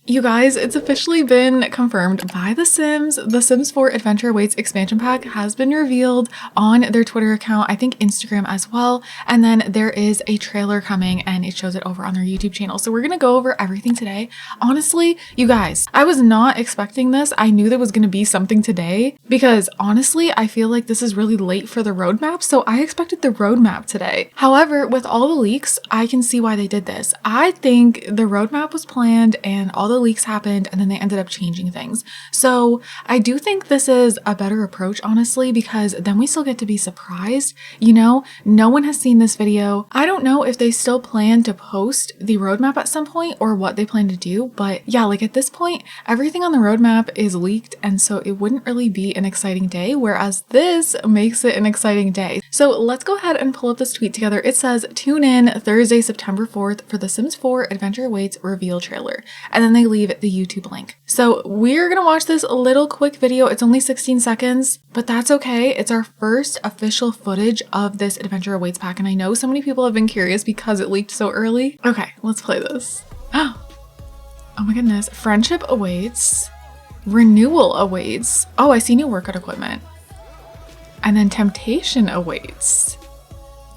You guys, it's officially been confirmed by The Sims. The Sims 4 Adventure Awaits expansion pack has been revealed on their Twitter account, I think Instagram as well. And then there is a trailer coming and it shows it over on their YouTube channel. So we're going to go over everything today. Honestly, you guys, I was not expecting this. I knew there was going to be something today because honestly, I feel like this is really late for the roadmap. So I expected the roadmap today. However, with all the leaks, I can see why they did this. I think the roadmap was planned and all the leaks happened and then they ended up changing things. So I do think this is a better approach, honestly, because then we still get to be surprised. You know, no one has seen this video. I don't know if they still plan to post the roadmap at some point or what they plan to do, but yeah, like at this point, everything on the roadmap is leaked and so it wouldn't really be an exciting day, whereas this makes it an exciting day. So let's go ahead and pull up this tweet together. It says, tune in Thursday, September 4th for The Sims 4 Adventure Awaits reveal trailer. And then they leave the YouTube link. So we're gonna watch this little quick video. It's only 16 seconds, but that's okay. It's our first official footage of this Adventure Awaits pack. And I know so many people have been curious because it leaked so early. Okay, let's play this. Oh my goodness. Friendship awaits. Renewal awaits. Oh, I see new workout equipment. And then temptation awaits.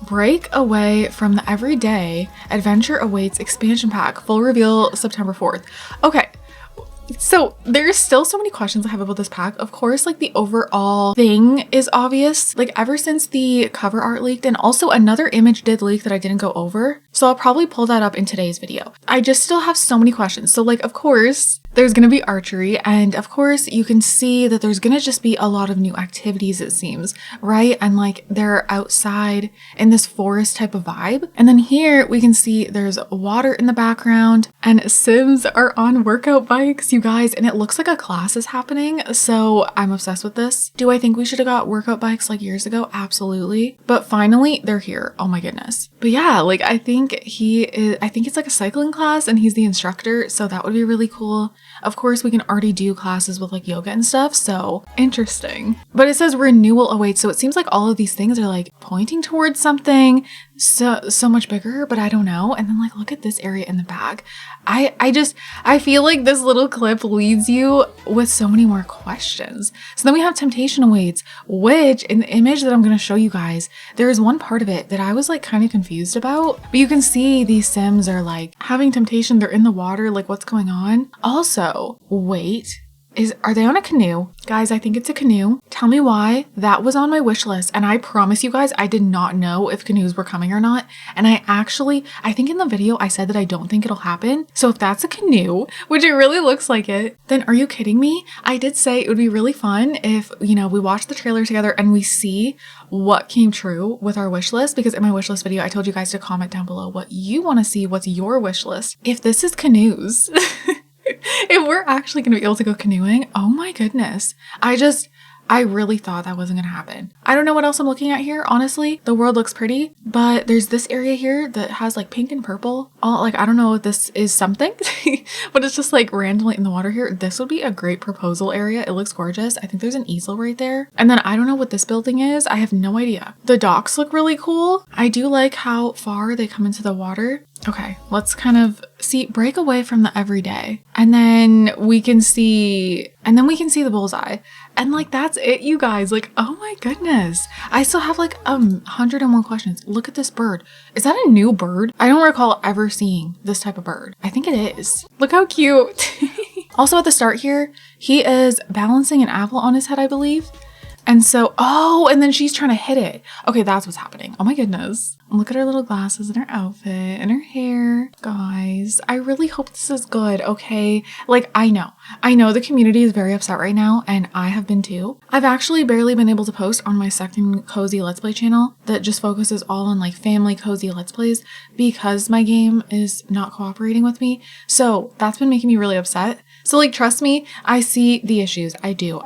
Break away from the everyday. Adventure Awaits expansion pack. Full reveal September 4th. Okay. So there's still so many questions I have about this pack. Of course, like the overall thing is obvious. Like ever since the cover art leaked, and also another image did leak that I didn't go over. So I'll probably pull that up in today's video. I just still have so many questions. So like, of course, there's going to be archery. And of course, you can see that there's going to just be a lot of new activities, it seems, right? And like they're outside in this forest type of vibe. And then here we can see there's water in the background and Sims are on workout bikes, you guys. And it looks like a class is happening. So I'm obsessed with this. Do I think we should have got workout bikes like years ago? Absolutely. But finally they're here. Oh my goodness. But yeah, like I think it's like a cycling class and he's the instructor. So that would be really cool. Of course, we can already do classes with like yoga and stuff, so interesting. But it says renewal awaits, so it seems like all of these things are like pointing towards something so much bigger, but I don't know. And then like, look at this area in the back. I feel like this little clip leads you with so many more questions. So then we have temptation awaits, which in the image that I'm going to show you guys, there is one part of it that I was like kind of confused about, but you can see these Sims are like having temptation. They're in the water. Like what's going on? Also, wait. Are they on a canoe? Guys, I think it's a canoe. Tell me why. That was on my wish list. And I promise you guys, I did not know if canoes were coming or not. And I think in the video, I said that I don't think it'll happen. So if that's a canoe, which it really looks like it, then are you kidding me? I did say it would be really fun if, you know, we watch the trailer together and we see what came true with our wish list. Because in my wish list video, I told you guys to comment down below what you want to see. What's your wish list? If this is canoes... If we're actually going to be able to go canoeing, oh my goodness. I really thought that wasn't going to happen. I don't know what else I'm looking at here. Honestly, the world looks pretty, but there's this area here that has like pink and purple. Like, I don't know if this is something, but it's just like randomly in the water here. This would be a great proposal area. It looks gorgeous. I think there's an easel right there. And then I don't know what this building is. I have no idea. The docks look really cool. I do like how far they come into the water. Okay, let's kind of see, break away from the everyday. And then we can see the bullseye. And like, that's it, you guys. Like, oh my goodness. I still have like 101 questions. Look at this bird. Is that a new bird? I don't recall ever seeing this type of bird. I think it is. Look how cute. Also at the start here, he is balancing an apple on his head, I believe. And so, and then she's trying to hit it. Okay, that's what's happening. Oh my goodness. Look at her little glasses and her outfit and her hair. Guys, I really hope this is good, okay? Like, I know the community is very upset right now, and I have been too. I've actually barely been able to post on my second cozy Let's Play channel that just focuses all on like family cozy Let's Plays because my game is not cooperating with me. So that's been making me really upset. So like, trust me, I see the issues. I do.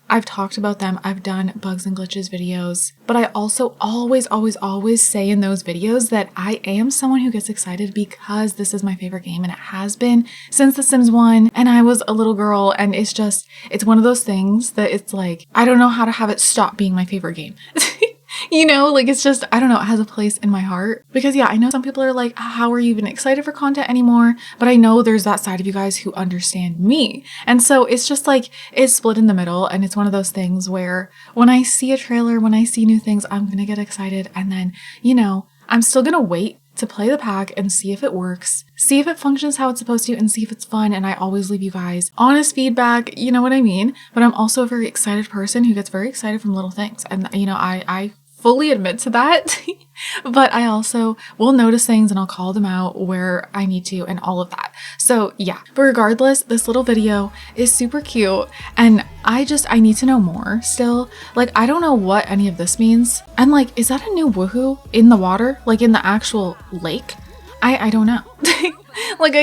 I've talked about them. I've done bugs and glitches videos, but I also always say in those videos that I am someone who gets excited because this is my favorite game and it has been since The Sims 1 and I was a little girl, and it's one of those things that it's like, I don't know how to have it stop being my favorite game. You know, like it's just, I don't know, it has a place in my heart. Because yeah, I know some people are like, how are you even excited for content anymore? But I know there's that side of you guys who understand me. And so it's just like, it's split in the middle. And it's one of those things where when I see a trailer, when I see new things, I'm going to get excited. And then, you know, I'm still going to wait to play the pack and see if it works, see if it functions how it's supposed to, and see if it's fun. And I always leave you guys honest feedback, you know what I mean? But I'm also a very excited person who gets very excited from little things. And, you know, I fully admit to that, but I also will notice things and I'll call them out where I need to and all of that. So yeah, but regardless, this little video is super cute and I need to know more still. Like, I don't know what any of this means. And like, is that a new woohoo in the water? Like in the actual lake? I don't know. Like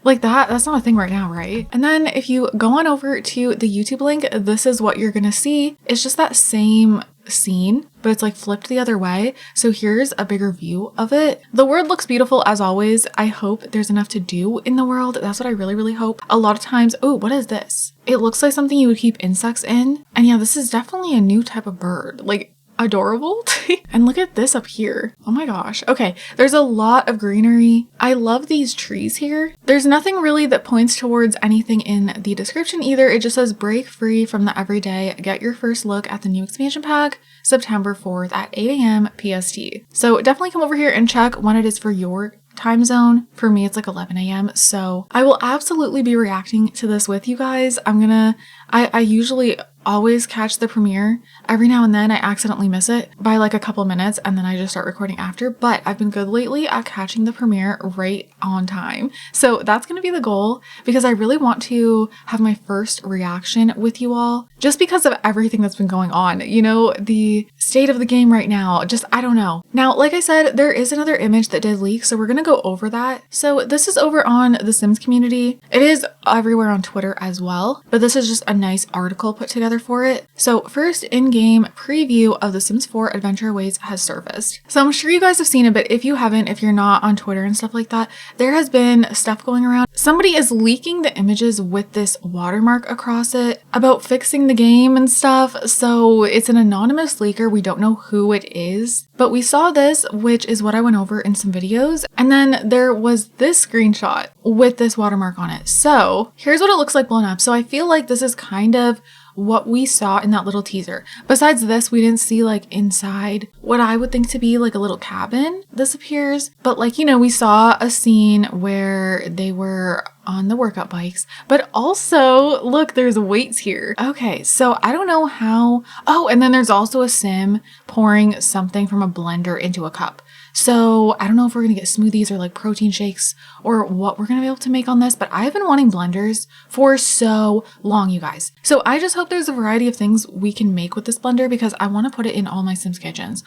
like that's not a thing right now, right? And then if you go on over to the YouTube link, this is what you're gonna see. It's just that same scene, but it's like flipped the other way. So here's a bigger view of it. The world looks beautiful as always. I hope there's enough to do in the world. That's what I really, really hope. A lot of times, oh, what is this? It looks like something you would keep insects in. And yeah, this is definitely a new type of bird. Like, adorable. And look at this up here. Oh my gosh. Okay, there's a lot of greenery. I love these trees here. There's nothing really that points towards anything in the description either. It just says break free from the everyday. Get your first look at the new expansion pack September 4th at 8 a.m. PST. So definitely come over here and check when it is for your time zone. For me, it's like 11 a.m. So I will absolutely be reacting to this with you guys. I usually always catch the premiere. Every now and then I accidentally miss it by like a couple minutes and then I just start recording after, but I've been good lately at catching the premiere right on time. So that's going to be the goal because I really want to have my first reaction with you all just because of everything that's been going on. You know, the state of the game right now, just, I don't know. Now, like I said, there is another image that did leak, so we're going to go over that. So this is over on the Sims community. It is everywhere on Twitter as well, but this is just a nice article put together for it. So first in-game preview of The Sims 4 Adventure Awaits has surfaced. So I'm sure you guys have seen it, but if you haven't, if you're not on Twitter and stuff like that, there has been stuff going around. Somebody is leaking the images with this watermark across it about fixing the game and stuff. So it's an anonymous leaker. We don't know who it is, but we saw this, which is what I went over in some videos. And then there was this screenshot with this watermark on it. So here's what it looks like blown up. So I feel like this is kind of what we saw in that little teaser. Besides this, we didn't see like inside what I would think to be like a little cabin. This appears, but like, you know, we saw a scene where they were on the workout bikes, but also look, there's weights here. Okay, so I don't know how. Oh, and then there's also a sim pouring something from a blender into a cup. So I don't know if we're gonna get smoothies or like protein shakes or what we're gonna be able to make on this, but I've been wanting blenders for so long, you guys. So I just hope there's a variety of things we can make with this blender because I want to put it in all my Sims kitchens.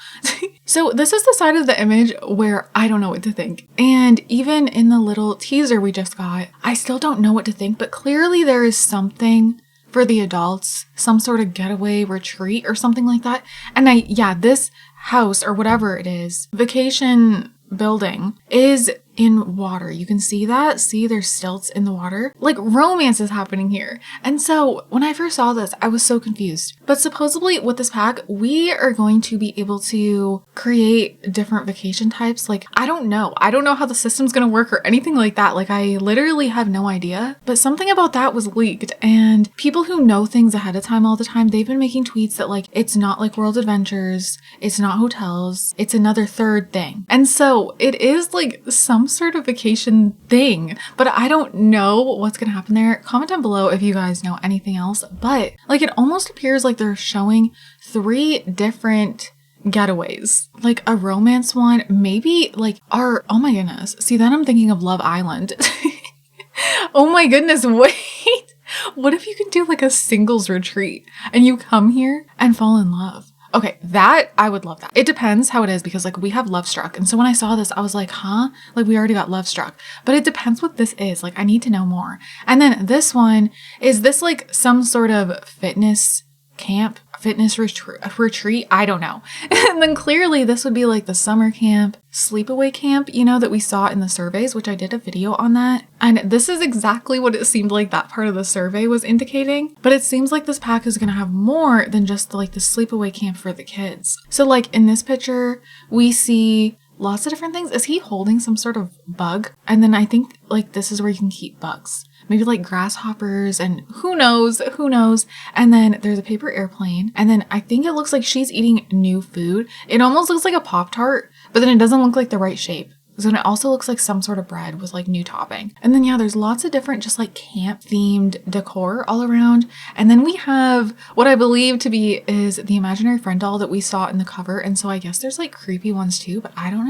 So this is the side of the image where I don't know what to think. And even in the little teaser we just got, I still don't know what to think, but clearly there is something for the adults, some sort of getaway retreat or something like that. And this house or whatever it is, vacation building is in water. You can see that. See, there's stilts in the water. Like romance is happening here. And so when I first saw this, I was so confused. But supposedly with this pack, we are going to be able to create different vacation types. Like, I don't know. I don't know how the system's going to work or anything like that. Like, I literally have no idea. But something about that was leaked. And people who know things ahead of time all the time, they've been making tweets that like, it's not like World Adventures. It's not hotels. It's another third thing. And so it is like some sort of vacation thing, but I don't know what's gonna happen there. Comment down below if you guys know anything else, but like it almost appears like they're showing 3 different getaways, like a romance one, maybe like oh my goodness. See, then I'm thinking of Love Island. Oh my goodness, wait. What if you can do like a singles retreat and you come here and fall in love? Okay, that, I would love that. It depends how it is because like we have Love Struck. And so when I saw this, I was like, huh? Like we already got Love Struck. But it depends what this is. Like I need to know more. And then this one, is this like some sort of fitness camp, fitness retreat, I don't know. And then clearly this would be like the summer camp, sleepaway camp, you know, that we saw in the surveys, which I did a video on that. And this is exactly what it seemed like that part of the survey was indicating. But it seems like this pack is going to have more than just like the sleepaway camp for the kids. So like in this picture, we see lots of different things. Is he holding some sort of bug? And then I think like this is where you can keep bugs. Maybe like grasshoppers and who knows. And then there's a paper airplane. And then I think it looks like she's eating new food. It almost looks like a Pop-Tart, but then it doesn't look like the right shape. So it also looks like some sort of bread with like new topping. And then yeah, there's lots of different just like camp themed decor all around. And then we have what I believe to be is the imaginary friend doll that we saw in the cover. And so I guess there's like creepy ones too, but I don't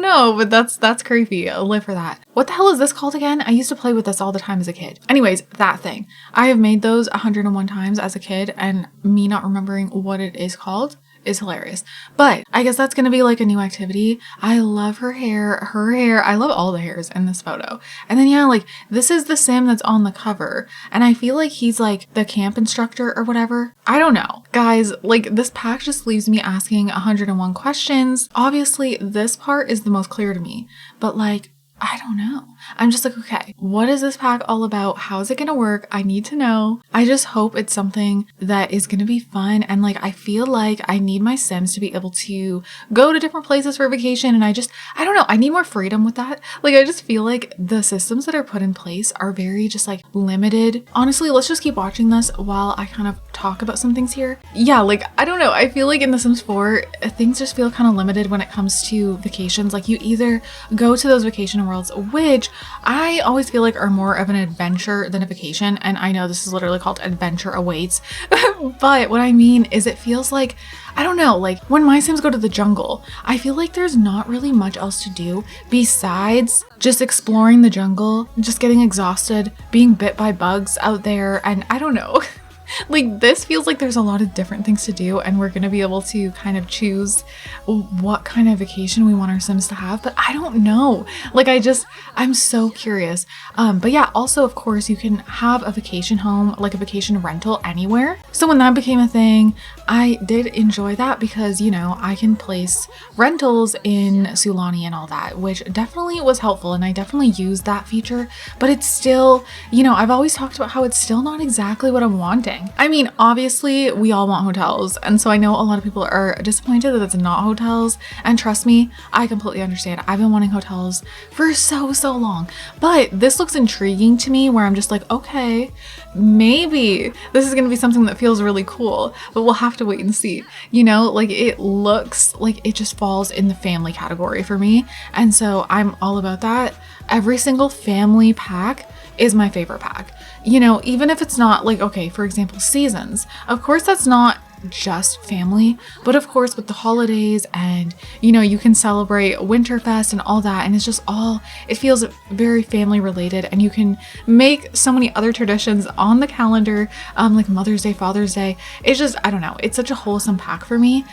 know, but that's creepy. I'll live for that. What the hell is this called again? I used to play with this all the time as a kid. Anyways, that thing. I have made those 101 times as a kid, and me not remembering what it is called is hilarious. But I guess that's gonna be like a new activity. I love her hair. I love all the hairs in this photo. And then yeah, like this is the sim that's on the cover, and I feel like he's like the camp instructor or whatever. I don't know. Guys, like this pack just leaves me asking 101 questions. Obviously this part is the most clear to me, but like I don't know. I'm just like, okay, what is this pack all about? How's it gonna work? I need to know. I just hope it's something that is gonna be fun. And like, I feel like I need my Sims to be able to go to different places for vacation. And I don't know, I need more freedom with that. Like, I just feel like the systems that are put in place are very just like limited. Honestly, let's just keep watching this while I kind of talk about some things here. Yeah, like, I don't know. I feel like in The Sims 4, things just feel kind of limited when it comes to vacations. Like you either go to those vacation worlds, which I always feel like are more of an adventure than a vacation. And I know this is literally called Adventure Awaits. But what I mean is it feels like, I don't know, like when my Sims go to the jungle, I feel like there's not really much else to do besides just exploring the jungle, just getting exhausted, being bit by bugs out there. And I don't know. Like this feels like there's a lot of different things to do, and we're going to be able to kind of choose what kind of vacation we want our Sims to have, but I don't know. Like I'm so curious. But yeah, also of course you can have a vacation home, like a vacation rental anywhere. So when that became a thing, I did enjoy that because, you know, I can place rentals in Sulani and all that, which definitely was helpful. And I definitely used that feature, but it's still, you know, I've always talked about how it's still not exactly what I'm wanting. I mean, obviously we all want hotels. And so I know a lot of people are disappointed that it's not hotels. And trust me, I completely understand. I've been wanting hotels for so long, but this looks intriguing to me where I'm just like, okay, maybe this is going to be something that feels really cool, but we'll have to wait and see. You know, like it looks like it just falls in the family category for me. And so I'm all about that. Every single family pack is my favorite pack. You know, even if it's not like, okay, for example, seasons, of course that's not just family, but of course with the holidays and, you know, you can celebrate Winterfest and all that, and it's just all, it feels very family related, and you can make so many other traditions on the calendar, like Mother's Day, Father's Day. It's just, I don't know, it's such a wholesome pack for me.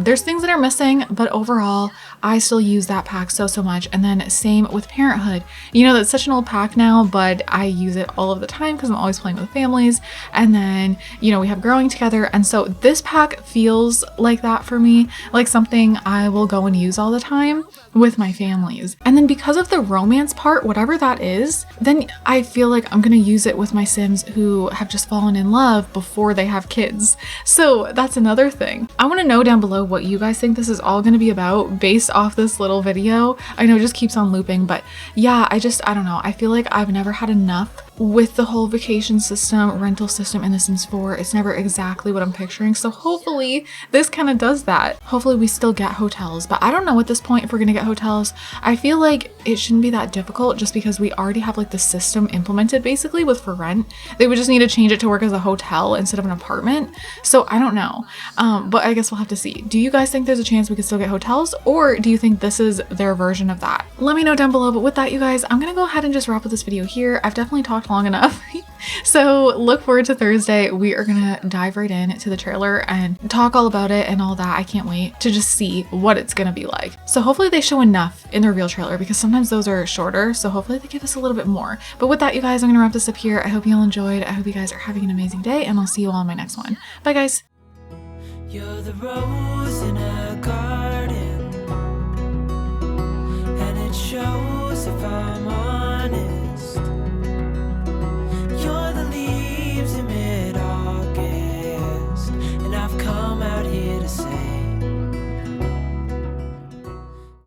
There's things that are missing, but overall I still use that pack so much. And then same with Parenthood. You know, that's such an old pack now, but I use it all of the time because I'm always playing with families. And then, you know, we have Growing Together, and so this pack feels like that for me, like something I will go and use all the time with my families. And then because of the romance part, whatever that is, then I feel like I'm gonna use it with my Sims who have just fallen in love before they have kids. So that's another thing. I want to know down below what you guys think this is all going to be about based off this little video. I know it just keeps on looping, but yeah, I don't know. I feel like I've never had enough with the whole vacation system, rental system in The Sims 4. It's never exactly what I'm picturing. So hopefully this kind of does that. Hopefully we still get hotels, but I don't know at this point if we're gonna get hotels. I feel like it shouldn't be that difficult just because we already have like the system implemented basically with for rent. They would just need to change it to work as a hotel instead of an apartment. So I don't know, but I guess we'll have to see. Do you guys think there's a chance we could still get hotels, or do you think this is their version of that? Let me know down below. But with that, you guys, I'm gonna go ahead and just wrap up this video here. I've definitely talked long enough. So look forward to Thursday. We are gonna dive right into the trailer and talk all about it and all that. I can't wait to just see what it's gonna be like. So hopefully they show enough in the reveal trailer, because sometimes those are shorter. So hopefully they give us a little bit more. But with that, you guys, I'm gonna wrap this up here. I hope you all enjoyed. I hope you guys are having an amazing day, and I'll see you all in my next one. Bye guys. You're the rose in a garden, and it shows if I'm honest.